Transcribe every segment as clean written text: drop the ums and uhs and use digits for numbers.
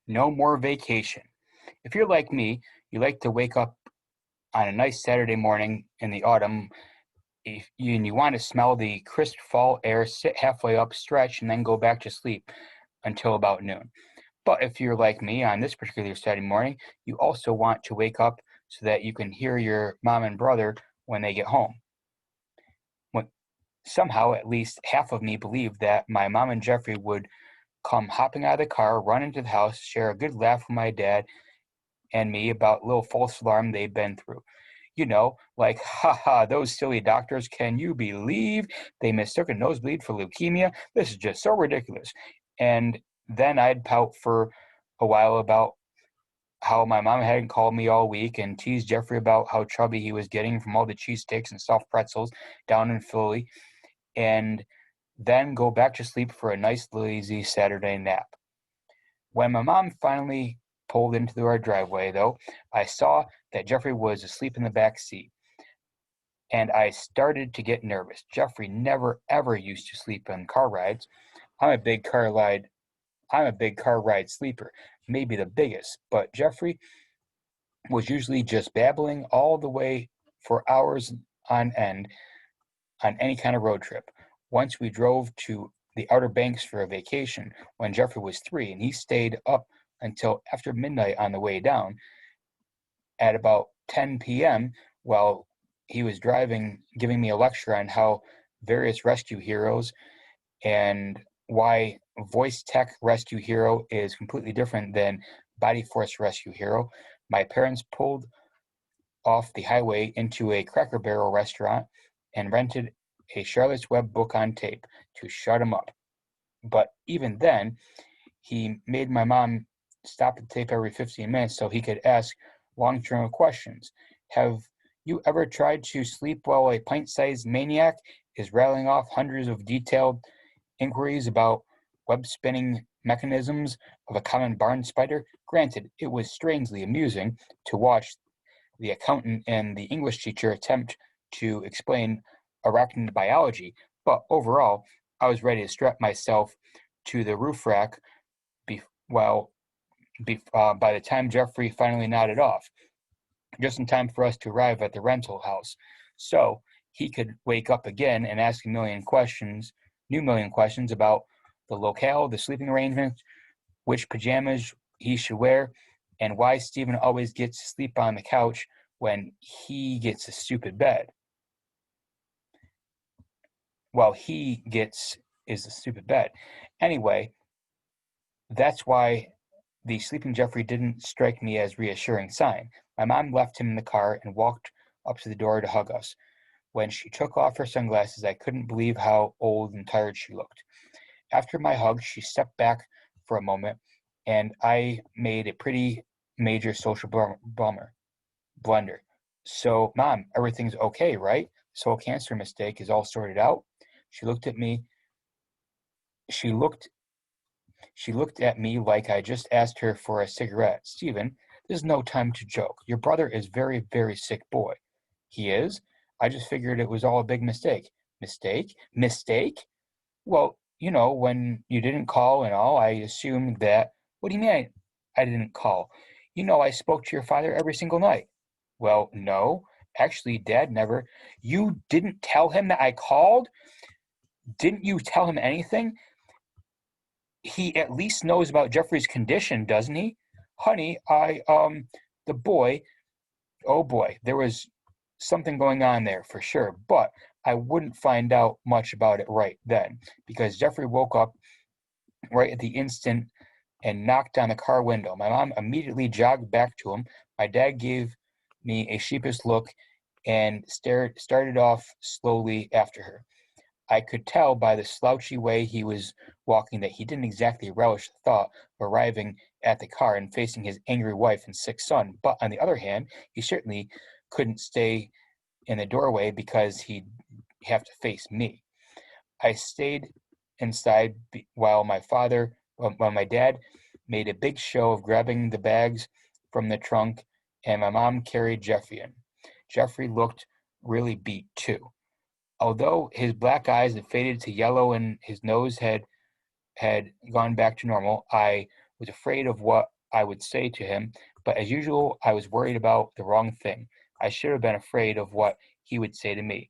No more vacation. If you're like me, you like to wake up on a nice Saturday morning in the autumn and you want to smell the crisp fall air, sit halfway up, stretch, and then go back to sleep until about noon. But if you're like me on this particular Saturday morning, you also want to wake up so that you can hear your mom and brother when they get home. When, Somehow, at least half of me believed that my mom and Jeffrey would come hopping out of the car, run into the house, share a good laugh with my dad and me about little false alarm they've been through. Like, haha, those silly doctors, can you believe they mistook a nosebleed for leukemia? This is just so ridiculous. And then I'd pout for a while about how my mom hadn't called me all week and tease Jeffrey about how chubby he was getting from all the cheesesteaks and soft pretzels down in Philly, and then go back to sleep for a nice, lazy Saturday nap. When my mom finally pulled into our driveway, though, I saw that Jeffrey was asleep in the back seat, and I started to get nervous. Jeffrey never ever used to sleep on car rides. I'm a big car ride I'm a big car ride sleeper, maybe the biggest, but Jeffrey was usually just babbling all the way for hours on end on any kind of road trip. Once we drove to the Outer Banks for a vacation when Jeffrey was 3, and he stayed up until after midnight on the way down. At about 10 p.m., while he was driving, giving me a lecture on how various rescue heroes and why voice tech rescue hero is completely different than body force rescue hero. My parents pulled off the highway into a Cracker Barrel restaurant and rented a Charlotte's Web book on tape to shut him up. But even then, he made my mom stop the tape every 15 minutes so he could ask long-term questions. Have you ever tried to sleep while a pint-sized maniac is rattling off hundreds of detailed inquiries about web-spinning mechanisms of a common barn spider? Granted, it was strangely amusing to watch the accountant and the English teacher attempt to explain arachnid biology, but overall, I was ready to strap myself to the roof rack be- well, by the time Jeffrey finally nodded off, just in time for us to arrive at the rental house. So he could wake up again and ask new million questions about the locale, the sleeping arrangements, which pajamas he should wear, and why Stephen always gets to sleep on the couch when he gets a stupid bed. Well, he gets is the stupid bed. Anyway, that's why the sleeping Jeffrey didn't strike me as reassuring sign. My mom left him in the car and walked up to the door to hug us. When she took off her sunglasses, I couldn't believe how old and tired she looked. After my hug, she stepped back for a moment, and I made a pretty major social blunder. So, Mom, everything's okay, right? Soul cancer mistake is all sorted out. She looked at me. She looked She looked at me like I just asked her for a cigarette. Stephen, this is no time to joke. Your brother is very, very sick boy. He is? I just figured it was all a big mistake. Mistake? Mistake? Well, when you didn't call and all, I assumed that. What do you mean I didn't call? I spoke to your father every single night. Well, no. Actually, Dad never. You didn't tell him that I called? Didn't you tell him anything? He at least knows about Jeffrey's condition, doesn't he? Honey, the boy, oh boy, there was something going on there for sure, but I wouldn't find out much about it right then because Jeffrey woke up right at the instant and knocked on the car window. My mom immediately jogged back to him. My dad gave me a sheepish look and started off slowly after her. I could tell by the slouchy way he was walking that he didn't exactly relish the thought of arriving at the car and facing his angry wife and sick son. But on the other hand, he certainly couldn't stay in the doorway because he'd have to face me. I stayed inside while my dad made a big show of grabbing the bags from the trunk, and my mom carried Jeffrey in. Jeffrey looked really beat too. Although his black eyes had faded to yellow and his nose had gone back to normal, I was afraid of what I would say to him, but as usual, I was worried about the wrong thing. I should have been afraid of what he would say to me.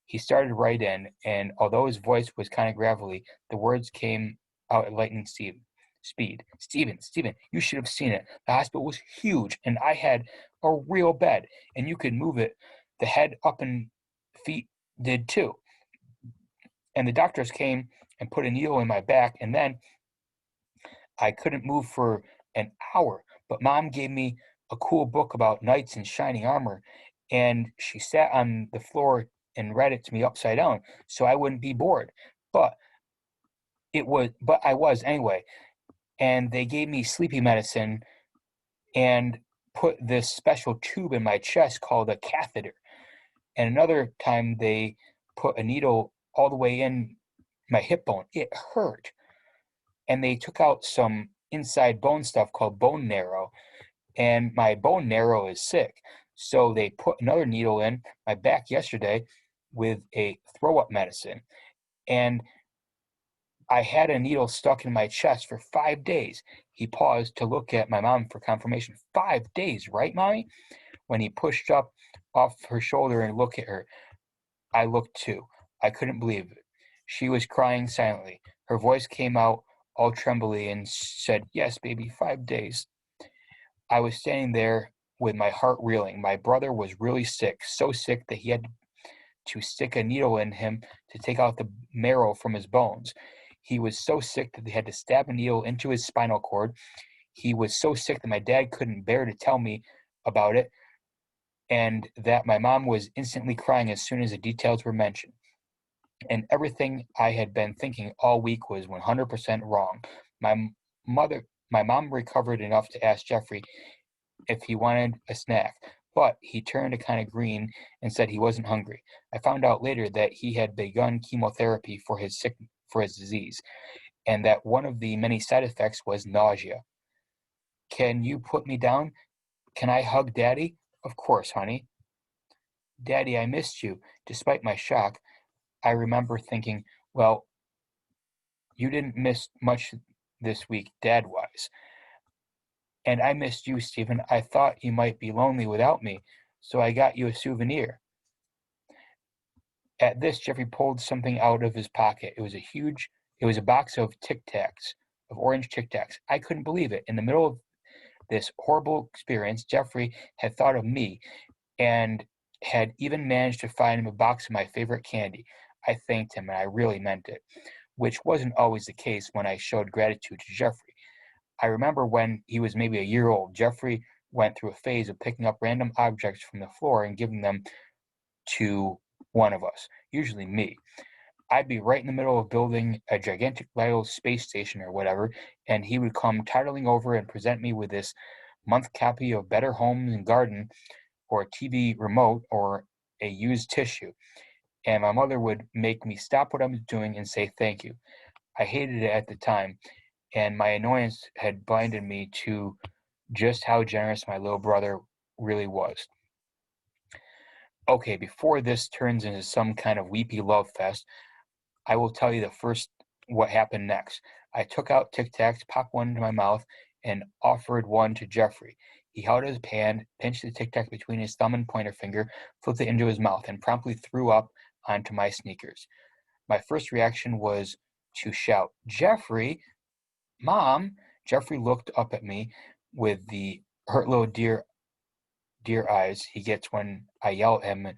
He started right in, and although his voice was kind of gravelly, the words came out at lightning speed. Stephen, you should have seen it. The hospital was huge, and I had a real bed, and you could move it. The head up and feet did too. And the doctors came and put a needle in my back, and then I couldn't move for an hour. But Mom gave me a cool book about knights in shining armor, and she sat on the floor and read it to me upside down so I wouldn't be bored. But but I was anyway. And they gave me sleepy medicine and put this special tube in my chest called a catheter. And another time they put a needle all the way in my hip bone. It hurt. And they took out some inside bone stuff called bone marrow, and my bone marrow is sick. So they put another needle in my back yesterday with a throw up medicine. And I had a needle stuck in my chest for 5 days. He paused to look at my mom for confirmation. 5 days, right, Mommy? When he pushed up off her shoulder and looked at her, I looked too. I couldn't believe it. She was crying silently. Her voice came out all trembly and said, "Yes, baby, 5 days." I was standing there with my heart reeling. My brother was really sick, so sick that he had to stick a needle in him to take out the marrow from his bones. He was so sick that they had to stab a needle into his spinal cord. He was so sick that my dad couldn't bear to tell me about it, and that my mom was instantly crying as soon as the details were mentioned. And everything I had been thinking all week was 100% wrong. My my mom recovered enough to ask Jeffrey if he wanted a snack, but he turned kind of green and said he wasn't hungry. I found out later that he had begun chemotherapy for his disease, and that one of the many side effects was nausea. Can you put me down? Can I hug Daddy? Of course, honey. Daddy, I missed you. Despite my shock, I remember thinking, well, you didn't miss much this week, dad-wise. And I missed you, Stephen. I thought you might be lonely without me, so I got you a souvenir. At this, Jeffrey pulled something out of his pocket. It was a box of Tic Tacs, of orange Tic Tacs. I couldn't believe it. In the middle of this horrible experience, Jeffrey had thought of me and had even managed to find him a box of my favorite candy. I thanked him, and I really meant it, which wasn't always the case when I showed gratitude to Jeffrey. I remember when he was maybe a year old, Jeffrey went through a phase of picking up random objects from the floor and giving them to one of us, usually me. I'd be right in the middle of building a gigantic little space station or whatever, and he would come toddling over and present me with this month copy of Better Homes and Garden, or a TV remote, or a used tissue. And my mother would make me stop what I was doing and say thank you. I hated it at the time, and my annoyance had blinded me to just how generous my little brother really was. Okay, before this turns into some kind of weepy love fest, I will tell you what happened next. I took out Tic Tacs, popped one into my mouth, and offered one to Jeffrey. He held his hand, pinched the Tic Tac between his thumb and pointer finger, flipped it into his mouth, and promptly threw up onto my sneakers. My first reaction was to shout, "Jeffrey, Mom!" Jeffrey looked up at me with the hurt little deer eyes he gets when I yell at him,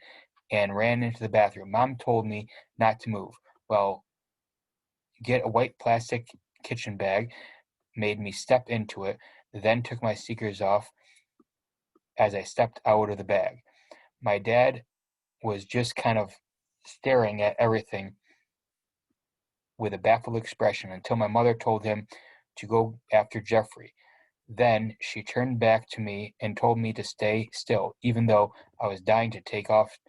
and ran into the bathroom. Mom told me not to move. Well, get a white plastic kitchen bag, made me step into it, then took my sneakers off as I stepped out of the bag. My dad was just kind of staring at everything with a baffled expression until my mother told him to go after Jeffrey. Then she turned back to me and told me to stay still, even though I was dying to take off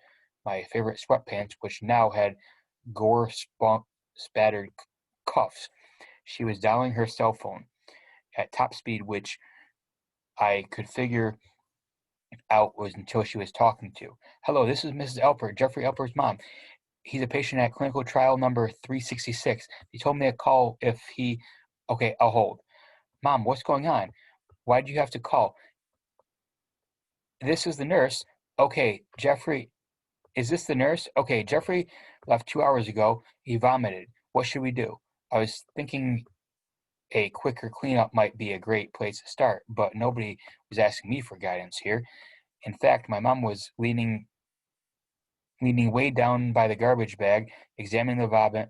my favorite sweatpants, which now had gore spattered cuffs. She was dialing her cell phone at top speed, which I could figure out was until she was talking to. "Hello, this is Mrs. Elper, Jeffrey Elper's mom. He's a patient at clinical trial number 366. He told me to call if he..." "Okay, I'll hold." Mom, what's going on? Why did you have to call? This is the nurse. Okay, Jeffrey, is this the nurse? Okay, Jeffrey left 2 hours ago. He vomited. What should we do? I was thinking a quicker cleanup might be a great place to start, but nobody was asking me for guidance here. In fact, my mom was leaning way down by the garbage bag, examining the vomit,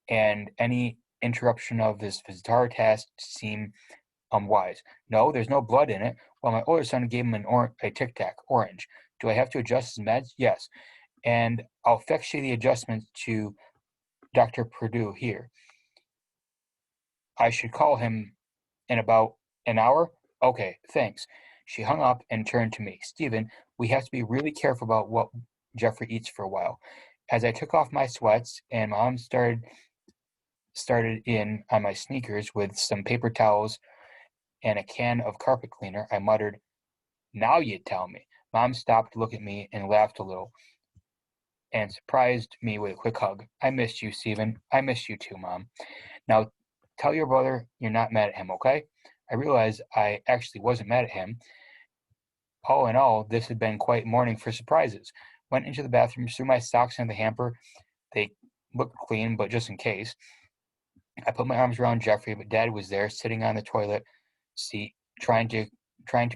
and any interruption of this bizarre task seemed unwise. No, there's no blood in it. Well, my older son gave him a Tic Tac, orange. Do I have to adjust his meds? Yes. And I'll fix you the adjustments to Dr. Purdue here. I should call him in about an hour? Okay, thanks. She hung up and turned to me. Stephen, we have to be really careful about what Jeffrey eats for a while. As I took off my sweats and Mom started in on my sneakers with some paper towels and a can of carpet cleaner, I muttered, Now you tell me. Mom stopped to look at me and laughed a little and surprised me with a quick hug. I missed you, Stephen. I missed you too, Mom. Now tell your brother you're not mad at him, okay? I realized I actually wasn't mad at him. All in all, this had been quite a morning for surprises. Went into the bathroom, threw my socks in the hamper. They looked clean, but just in case. I put my arms around Jeffrey, but Dad was there, sitting on the toilet seat, trying to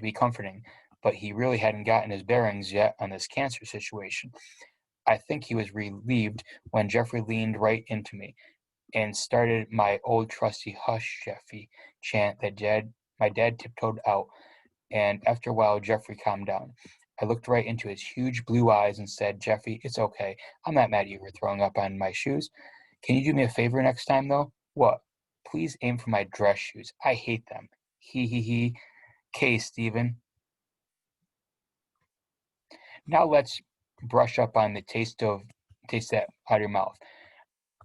be comforting. But he really hadn't gotten his bearings yet on this cancer situation. I think he was relieved when Jeffrey leaned right into me and started my old trusty hush, Jeffy chant that my dad tiptoed out, and after a while, Jeffrey calmed down. I looked right into his huge blue eyes and said, Jeffy, it's okay. I'm not mad at you for throwing up on my shoes. Can you do me a favor next time, though? What? Please aim for my dress shoes. I hate them. He, he, he. K, Stephen. Now let's brush up on the taste that out of your mouth.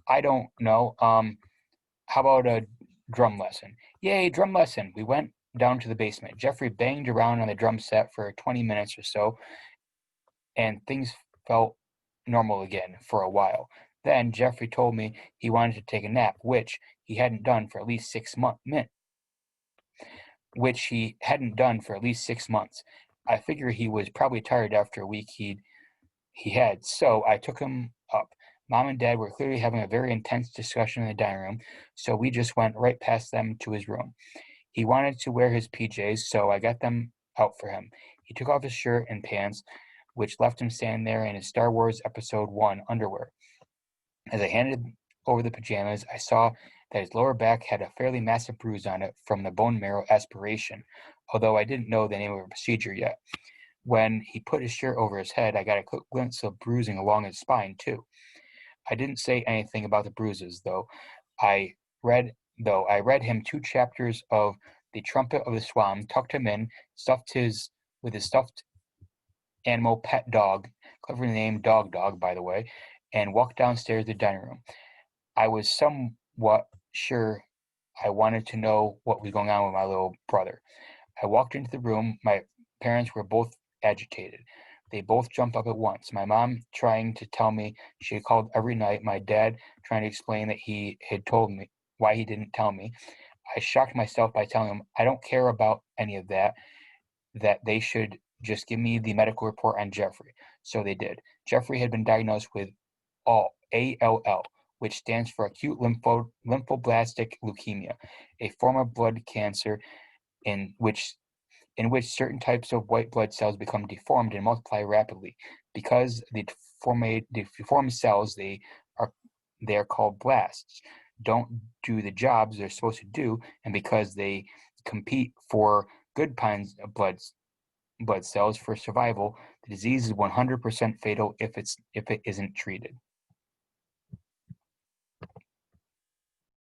I don't know. How about a drum lesson? Yay, drum lesson. We went down to the basement. Jeffrey banged around on the drum set for 20 minutes or so, and things felt normal again for a while. Then Jeffrey told me he wanted to take a nap, which he hadn't done for at least 6 months. Which he hadn't done for at least 6 months. I figure he was probably tired after a week he had, so I took him up. Mom and Dad were clearly having a very intense discussion in the dining room, so we just went right past them to his room. He wanted to wear his PJs, so I got them out for him. He took off his shirt and pants, which left him standing there in his Star Wars Episode 1 underwear. As I handed over the pajamas, I saw that his lower back had a fairly massive bruise on it from the bone marrow aspiration, although I didn't know the name of the procedure yet. When he put his shirt over his head, I got a quick glimpse of bruising along his spine, too. I didn't say anything about the bruises, though. I read him 2 chapters of The Trumpet of the Swan, tucked him in, with his stuffed animal pet dog, cleverly named Dog, by the way, and walked downstairs to the dining room. I was somewhat sure I wanted to know what was going on with my little brother. I walked into the room. My parents were both agitated. They both jumped up at once. My mom trying to tell me she had called every night. My dad trying to explain that he had told me why he didn't tell me. I shocked myself by telling him I don't care about any of that, that they should just give me the medical report on Jeffrey. So they did. Jeffrey had been diagnosed with ALL, which stands for acute lymphoblastic leukemia, a form of blood cancer in which certain types of white blood cells become deformed and multiply rapidly. Because the deformed cells, they are called blasts, don't do the jobs they're supposed to do, and because they compete for good kinds of blood cells for survival, the disease is 100% fatal if it isn't treated.